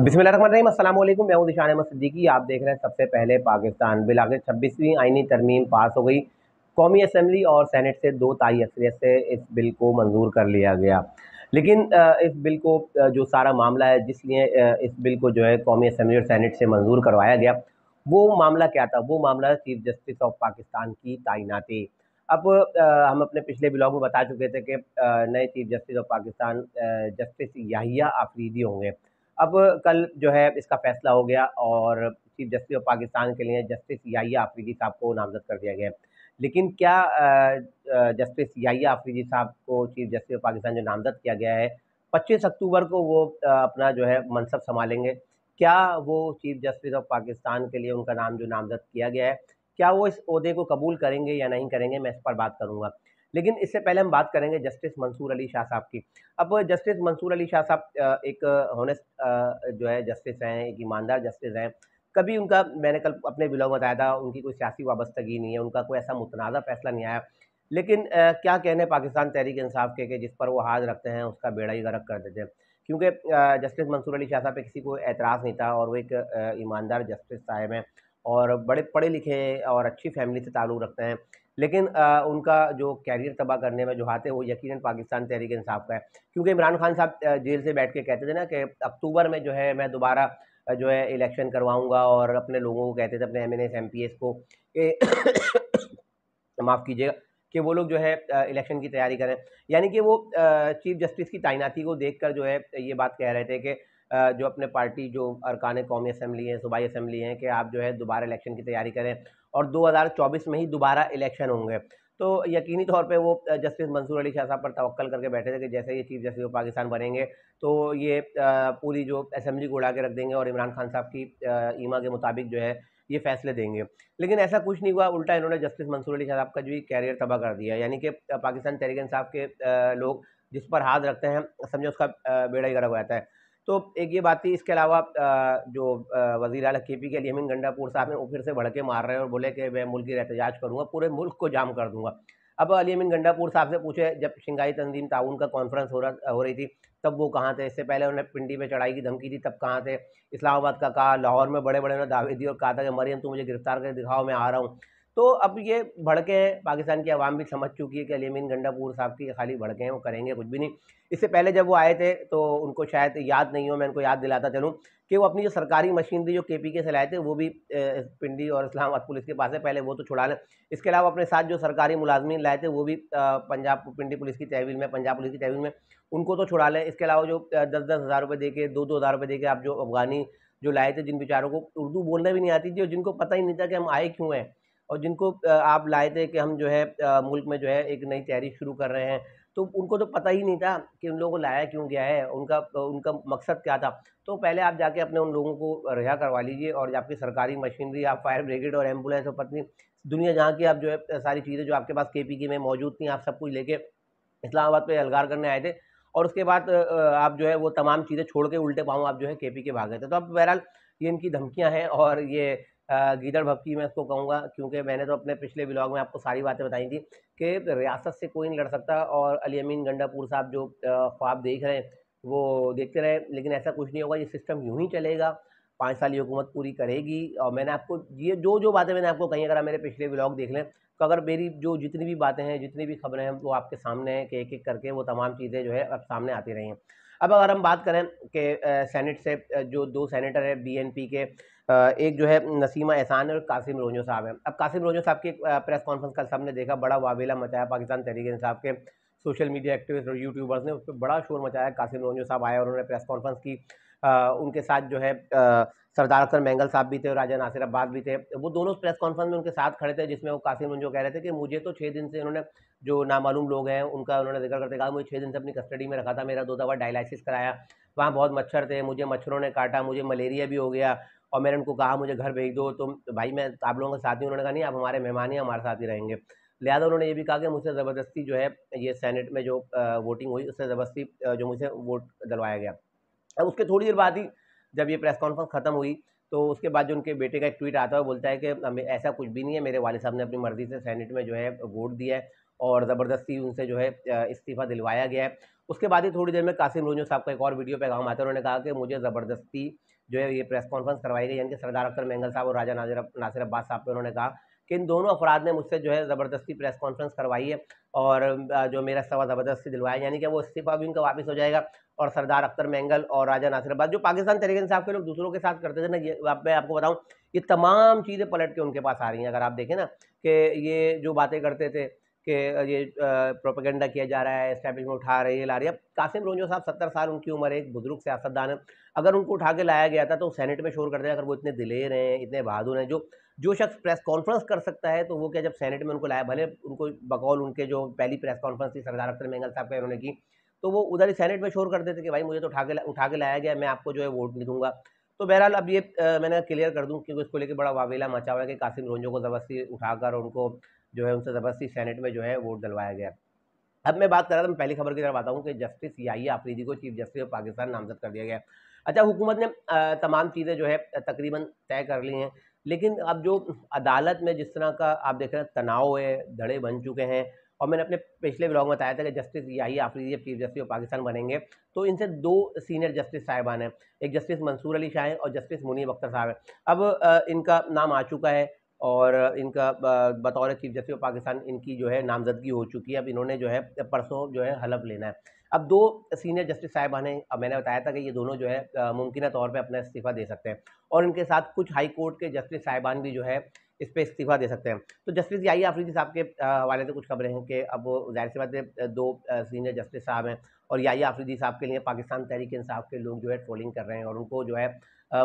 बिस्मिल्लाहिर्रहमानिर्रहीम, अस्सलाम वालेकुम। मैं हूं दिशान अहमद सिद्दीकी। आप देख रहे हैं सबसे पहले पाकिस्तान। बिल आखिर 26वीं आईनी तरमीम पास हो गई। कौमी असम्बली और सेनेट से 2 ताई अक्सरियत से इस बिल को मंजूर कर लिया गया। लेकिन इस बिल को जो सारा मामला है, जिसलिए इस बिल को जो है कौमी असम्बली और सेनेट से मंजूर करवाया गया, वो मामला क्या था? वो मामला है चीफ जस्टिस ऑफ पाकिस्तान की तैनाती। अब हम अपने पिछले ब्लॉग में बता चुके थे कि नए chief justice of Pakistan justice Yahya Afridi होंगे। अब कल जो है इसका फैसला हो गया और चीफ जस्टिस ऑफ पाकिस्तान के लिए जस्टिस याहिया आफरीदी साहब को नामजद कर दिया गया है। लेकिन क्या जस्टिस याहिया आफरीदी साहब को चीफ जस्टिस ऑफ पाकिस्तान जो नामजद किया गया है, 25 अक्टूबर को वो अपना जो है मनसब संभालेंगे? क्या वो चीफ जस्टिस ऑफ पाकिस्तान के लिए उनका नाम जो नामजद किया गया है, क्या वो इस ओहदे को कबूल करेंगे या नहीं करेंगे? मैं इस पर बात करूंगा। लेकिन इससे पहले हम बात करेंगे जस्टिस मंसूर अली शाह साहब की। अब जस्टिस मंसूर अली शाह साहब एक हॉनेस्ट जो है जस्टिस हैं, एक ईमानदार जस्टिस हैं। कभी उनका, मैंने कल अपने ब्लॉग में बताया था, उनकी कोई सियासी वाबस्तगी नहीं है, उनका कोई ऐसा मुतनाज़ा फैसला नहीं आया। लेकिन क्या कहने पाकिस्तान तहरीक इंसाफ के कि जिस पर वो हाथ रखते हैं उसका बेड़ा ही गर्क कर देते हैं। क्योंकि जस्टिस मंसूर अली शाह साहब पे किसी को एतराज़ नहीं था और वो एक ईमानदार जस्टिस साहब हैं और बड़े पढ़े लिखे और अच्छी फैमिली से ताल्लुक़ रखते हैं। लेकिन उनका जो कैरियर तबाह करने में जो हाथ है वो यकीनन पाकिस्तान तहरीक इंसाफ का है। क्योंकि इमरान खान साहब जेल से बैठ के कहते थे ना कि अक्टूबर में जो है मैं दोबारा जो है इलेक्शन करवाऊंगा, और अपने लोगों को कहते थे, अपने एमएनएस एमपीएस को कि माफ़ कीजिएगा, कि वो लोग जो है इलेक्शन की तैयारी करें। यानी कि वो चीफ जस्टिस की तैनाती को देखकर जो है ये बात कह रहे थे कि जो अपने पार्टी जो अरकान कौमी असम्बली हैं, सूबाई असम्बली हैं, कि आप जो है दोबारा इलेक्शन की तैयारी करें और 2024 में ही दोबारा इलेक्शन होंगे। तो यकीनी तौर पे वो जस्टिस मंसूर अली शाह साहब पर तवक्कल करके बैठे थे कि जैसे ये चीफ जस्टिस ऑफ पाकिस्तान बनेंगे तो ये पूरी जो असम्बली को उड़ा के रख देंगे और इमरान खान साहब की ईमा के मुताबिक जो है ये फैसले देंगे। लेकिन ऐसा कुछ नहीं हुआ, उल्टा इन्होंने जस्टिस मंसूर अली शाह साहब का जो है कैरियर तबाह कर दिया। यानी कि पाकिस्तान तहरीक इंसाफ के लोग जिस पर हाथ रखते हैं, समझो उसका बेड़ा ही गर्क हो जाता है। तो एक ये बात थी। इसके अलावा जो वज़ीर आला केपी के अली अमीन गंडापुर साहब हैं, वो फिर से भड़के मार रहे हैं और बोले कि मैं मुल्क की एहतजाज करूँगा, पूरे मुल्क को जाम कर दूँगा। अब अली अमीन गंडापुर साहब से पूछे, जब शंघाई तंजीम ताउन का कॉन्फ्रेंस हो रही थी, तब वो कहाँ थे? इससे पहले उन्होंने पिंडी पे चढ़ाई की धमकी दी, तब कहाँ थे? इस्लामाबाद का कहा, लाहौर में बड़े-बड़े उन्होंने दावे दिए और कहा था कि मरियम तुम मुझे गिरफ्तार करके दिखाओ, मैं आ रहा हूँ। तो अब ये भड़के हैं, पाकिस्तान की आवाम भी समझ चुकी है कि अली अमीन गंडापुर साहब की खाली भड़के हैं, वो करेंगे कुछ भी नहीं। इससे पहले जब वो आए थे तो उनको शायद याद नहीं हो, मैं उनको याद दिलाता चलूँ कि वो अपनी जो सरकारी मशीनरी जो केपीके से लाए थे वो भी पिंडी और इस्लामाबाद पुलिस के पास है, पहले वो तो छुड़ा लें। इसके अलावा अपने साथ जो सरकारी मुलाजमीन लाए थे वो भी पंजाब पिंडी पुलिस की तहवील में, पंजाब पुलिस की तहवील में, उनको तो छुड़ा लें। इसके अलावा जो 10-10 हज़ार रुपये दे के, 2-2 हज़ार रुपये दे के आप जो अफगानी जो लाए थे, जिन बेचारों को उर्दू बोलना भी नहीं आती थी और जिनको पता ही नहीं था कि हम आए क्यों हैं, और जिनको आप लाए थे कि हम जो है मुल्क में जो है एक नई तहरीक शुरू कर रहे हैं, तो उनको तो पता ही नहीं था कि उन लोगों को लाया क्यों गया है, उनका उनका मकसद क्या था। तो पहले आप जाके अपने उन लोगों को रिहा करवा लीजिए और आपकी सरकारी मशीनरी, आप फायर ब्रिगेड और एम्बुलेंस और पत्नी दुनिया जहाँ की आप जो है सारी चीज़ें जो आपके पास केपीके में मौजूद थी, आप सब कुछ लेके इस्लामाबाद पे अलगार करने आए थे, और उसके बाद आप जो है वो तमाम चीज़ें छोड़ के उल्टे पाँव आप जो है केपीके भाग गए थे। तो अब बहरहाल ये इनकी धमकियाँ हैं और ये गीदड़ भभकी मैं इसको कहूँगा, क्योंकि मैंने तो अपने पिछले ब्लॉग में आपको सारी बातें बताई थी कि रियासत से कोई नहीं लड़ सकता, और अली अमीन गंडापुर साहब जो ख्वाब देख रहे हैं वो देखते रहे, लेकिन ऐसा कुछ नहीं होगा। ये सिस्टम यूं ही चलेगा, 5 साल ये हुकूमत पूरी करेगी। और मैंने आपको ये जो जो बातें मैंने आपको कही, अगर आप मेरे पिछले ब्लॉग देख लें तो अगर मेरी जो जितनी भी बातें हैं, जितनी भी खबरें हैं, वो आपके सामने हैं कि एक एक करके वो तमाम चीज़ें जो है अब सामने आती रही हैं। अब अगर हम बात करें कि सेनेट से जो 2 सेनेटर हैं बीएनपी के, एक जो है नसीमा एहसान और कासिम रोजो साहब हैं। अब कासिम रोजो साहब की प्रेस कॉन्फ्रेंस कल सबने देखा, बड़ा वावेला मचाया पाकिस्तान तहरीक इंसाफ के सोशल मीडिया एक्टिविस्ट और यूट्यूबर्स ने, उस पर बड़ा शोर मचाया। कासिम रोजो साहब आए और उन्होंने प्रेस कॉन्फ्रेंस की। उनके साथ जो है सरदार अख्तर मैंगल साहब भी थे और राजा नासिर अब्बास भी थे। वो दोनों प्रेस कॉन्फ्रेंस में उनके साथ खड़े थे, जिसमें वो कासिम रोजो कह रहे थे कि मुझे तो 6 दिन से उन्होंने, जो नामालूम लोग हैं उनका उन्होंने जिक्र करते कहा, मुझे 6 दिन से अपनी कस्टडी में रखा था, मेरा 2 दफ़ा डायलिसिस कराया, वहाँ बहुत मच्छर थे, मुझे मच्छरों ने काटा, मुझे मलेरिया भी हो गया, और मैंने उनको कहा मुझे घर भेज दो। तो भाई मैं आप लोगों के साथ ही, उन्होंने कहा नहीं आप हमारे मेहमान ही, हमारे साथ ही रहेंगे। लिहाजा उन्होंने ये भी कहा कि मुझसे ज़बरदस्ती जो है ये सेनेट में जो वोटिंग हुई, उससे ज़बरदस्ती जो मुझे वोट दिलवाया गया। अब उसके थोड़ी देर बाद ही जब ये प्रेस कॉन्फ्रेंस खत्म हुई, तो उसके बाद जो उनके बेटे का एक ट्वीट आता है, वो बोलता है कि हमें ऐसा कुछ भी नहीं है, मेरे वालिद साहब ने अपनी मर्ज़ी से सेनेट में जो है वोट दिया है और ज़बरदस्ती उनसे जो है इस्तीफ़ा दिलवाया गया है। उसके बाद ही थोड़ी देर में कासिम रोजो साहब का एक और वीडियो पैगाम आता है, उन्होंने कहा कि मुझे ज़बरदस्ती जो है ये प्रेस कॉन्फ्रेंस करवाई गई, यानी कि सरदार अख्तर मेंगल साहब और राजा नासिर अब्बास साहब पे उन्होंने कहा कि इन दोनों अफराद ने मुझसे जो है ज़बरदस्ती प्रेस कॉन्फ्रेंस करवाई है और जो मेरा इस्तीफा ज़बरदस्ती दिलवाया, यानी कि वो इस्तीफा भी उनका वापस हो जाएगा। और सरदार अख्तर मेंगल और राजा नासिर अब्बास, जो पाकिस्तान तहरीक इंसाफ के लोग दूसरों के साथ करते थे ना, ये मैं आपको बताऊं, ये तमाम चीज़ें पलट के उनके पास आ रही हैं। अगर आप देखें ना कि ये जो बातें करते थे कि ये प्रोपेगेंडा किया जा रहा है, एस्टैब्लिशमेंट उठा रही है, ला रही है। कासिम रोंजो साहब 70 साल उनकी उम्र है, एक बुजुर्ग सियासतदान है। अगर उनको उठा के लाया गया था तो सेनेट में शोर करते थे। अगर वो इतने दिलेर हैं, इतने बहादुर हैं, जो जो शख्स प्रेस कॉन्फ्रेंस कर सकता है, तो वो क्या जब सेनेट में उनको लाया, भले उनको बकौल उनके जो पहली प्रेस कॉन्फ्रेंस थी सरदार अख्तर मेंगल साहब का उन्होंने की, तो वो उधर ही सेनेट में शोर करते थे कि भाई मुझे तो उठा के लाया गया, मैं आपको जो है वोट नहीं दूंगा। तो बहरहाल अब ये मैंने क्लियर कर दूं क्योंकि उसको लेकर बड़ा वावेला मचा हुआ है कि कासिम रोंजो को ज़बरदस्ती उठाकर उनको जो है उनसे ज़बरदस्ती सेनेट में जो है वोट दिलवाया गया। अब मैं बात कर रहा था, मैं पहली खबर की तरफ आता हूँ कि जस्टिस याहिया आफरीदी को चीफ जस्टिस ऑफ पाकिस्तान नामजद कर दिया गया। अच्छा, हुकूमत ने तमाम चीज़ें जो है तकरीबन तय कर ली हैं, लेकिन अब जो अदालत में जिस तरह का आप देख रहे हैं तनाव है, धड़े बन चुके हैं। और मैंने अपने पिछले ब्लॉग में बताया था कि जस्टिस याहिया आफरीदी जब चीफ जस्टिस ऑफ पाकिस्तान बनेंगे तो इनसे दो सीनियर जस्टिस साहिबान हैं, एक जस्टिस मंसूर अली शाह हैं और जस्टिस मुनीब अख्तर साहब हैं। अब इनका नाम आ चुका है और इनका बतौर चीफ जस्टिस ऑफ पाकिस्तान इनकी जो है नामजदगी हो चुकी है। अब इन्होंने जो है परसों जो है हलफ लेना है। अब दो सीनियर जस्टिस साहिबान हैं, अब मैंने बताया था कि ये दोनों जो है मुमकिन तौर पे अपना इस्तीफा दे सकते हैं और इनके साथ कुछ हाई कोर्ट के जस्टिस साहिबान भी जो है इस पे इस्तीफा दे सकते हैं। तो जस्टिस याहिया आफरीदी साहब के हवाले से कुछ खबरें हैं कि अब जाहिर सी बात है दो सीनियर जस्टिस साहब हैं और याहिया आफरीदी साहब के लिए पाकिस्तान तहरीक इंसाफ के लोग जो है ट्रोलिंग कर रहे हैं और उनको जो है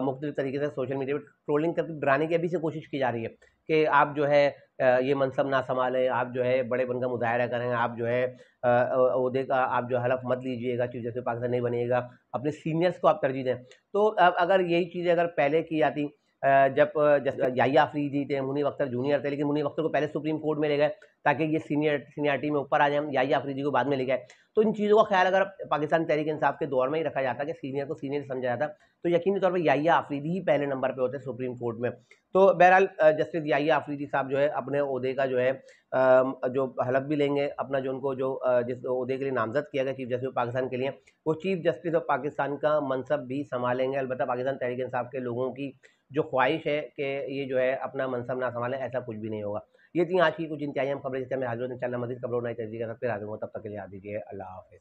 मुख्तलिफ तरीके से सोशल मीडिया पर ट्रोलिंग करके डराने की अभी से कोशिश की जा रही है कि आप जो है ये मनसब ना संभालें, आप जो है बड़े बन का मुजाहरा करें, आप जो है ओहदे का आप जो हलफ मत लीजिएगा, चीफ जस्टिस पाकिस्तान नहीं बनिएगा, अपने सीनियर्स को आप तरजीह दें। तो अब अगर यही चीज़ें अगर पहले की जाती, जब याहिया आफरीदी थे, मुनीब अख्तर जूनियर थे, लेकिन मुनीब अख्तर को पहले सुप्रीम कोर्ट में ले गए ताकि ये सीनियरिटी में ऊपर आ जाए, याहिया आफरीदी को बाद में ले गए। तो इन चीज़ों का ख्याल अगर पाकिस्तान तहरीक इंसाफ के दौर में ही रखा जाता कि सीनियर को सीनियर समझा जाता, तो यकीनी तौर पर याहिया आफरीदी ही पहले नंबर पर होते सुप्रीम कोर्ट में। तो बहरहाल जस्टिस याहिया आफरीदी साहब जो है अपने ओहदे का जो है जो हलफ भी लेंगे, अपना जो उनको जो जिस ओहदे के लिए नामजद किया गया चीफ जस्टिस ऑफ पाकिस्तान के लिए, वो चीफ जस्टिस ऑफ पाकिस्तान का मनसब भी संभालेंगे। अलबत्ता पाकिस्तान तहरीक इंसाफ के लोगों की जो ख्वाहिश है कि ये जो है अपना मनसब ना संभालें, ऐसा कुछ भी नहीं होगा। ये थी आज की कुछ इंतजाम खबरें जिससे हमें हाजिर इंशाल्लाह मज़ीद खबरों नई तरीके से फिर हाजिर होंगे। तब तक के लिए याद दीजिए अल्लाह हाफ़िज़।